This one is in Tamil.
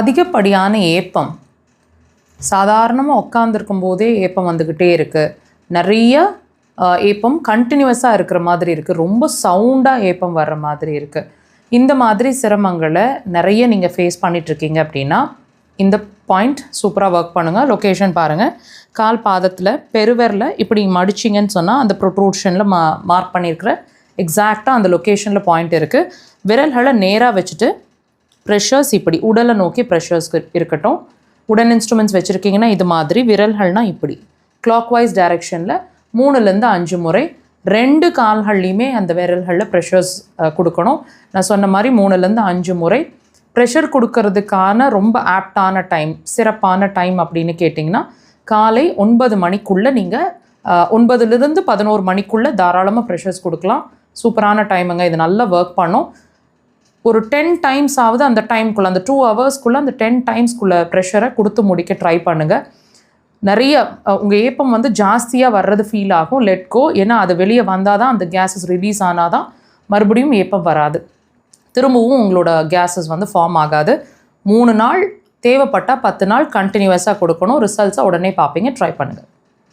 அதிகப்படியான ஏப்பம், சாதாரணமாக உட்காந்துருக்கும் போதே ஏப்பம் வந்துக்கிட்டே இருக்குது, நிறைய ஏப்பம் கண்டினியூஸாக இருக்கிற மாதிரி இருக்குது, ரொம்ப சவுண்டாக ஏப்பம் வர்ற மாதிரி இருக்குது, இந்த மாதிரி சிரமங்களை நிறைய நீங்கள் ஃபேஸ் பண்ணிகிட்ருக்கீங்க அப்படின்னா இந்த பாயிண்ட் சூப்பராக ஒர்க் பண்ணுங்கள். லொக்கேஷன் பாருங்கள். கால் பாதத்தில் பெருவரில் இப்படி மடிச்சிங்கன்னு சொன்னால் அந்த ப்ரொட்ரூஷனில் மார்க் பண்ணியிருக்கிற எக்ஸாக்டாக அந்த லொக்கேஷனில் பாயிண்ட் இருக்குது. விரல்களை நேராக வச்சுட்டு ப்ரெஷர்ஸ் இப்படி உடலை நோக்கி ப்ரெஷர்ஸ் இருக்கட்டும். உடன் இன்ஸ்ட்ருமெண்ட்ஸ் வச்சுருக்கீங்கன்னா இது மாதிரி, விரல்கள்னால் இப்படி கிளாக் வைஸ் டைரெக்ஷனில் 3லேருந்து 5 முறை 2 கால்கள்லையுமே அந்த விரல்களில் ப்ரெஷர்ஸ் கொடுக்கணும். நான் சொன்ன மாதிரி 3லேருந்து 5 முறை. ப்ரெஷர் கொடுக்கறதுக்கான ரொம்ப ஆப்டான டைம், சிறப்பான டைம் அப்படின்னு கேட்டிங்கன்னா காலை 9 மணிக்குள்ளே நீங்கள் 9லேருந்து 11 மணிக்குள்ளே தாராளமாக ப்ரெஷர்ஸ் கொடுக்கலாம். சூப்பரான டைமுங்க. இது நல்லா ஒர்க் பண்ணும். ஒரு 10 டைம்ஸ் ஆகுது அந்த டைம்குள்ளே, அந்த 2 ஹவர்ஸ்க்குள்ளே அந்த 10 டைம்ஸ்க்குள்ளே ப்ரெஷரை கொடுத்து முடிக்க ட்ரை பண்ணுங்கள். நிறைய உங்கள் ஏப்பம் வந்து ஜாஸ்தியாக வர்றது ஃபீல் ஆகும். Let go. ஏன்னா அது வெளியே வந்தால் தான் அந்த கேஸஸ் ரிலீஸ் ஆனால் தான் மறுபடியும் ஏப்பம் வராது, திரும்பவும் உங்களோட கேஸஸ் வந்து ஃபார்ம் ஆகாது. 3 நாள் தேவைப்பட்டால் 10 நாள் கண்டினியூஸாக கொடுக்கணும். ரிசல்ட்ஸை உடனே பார்ப்பீங்க. ட்ரை பண்ணுங்கள்.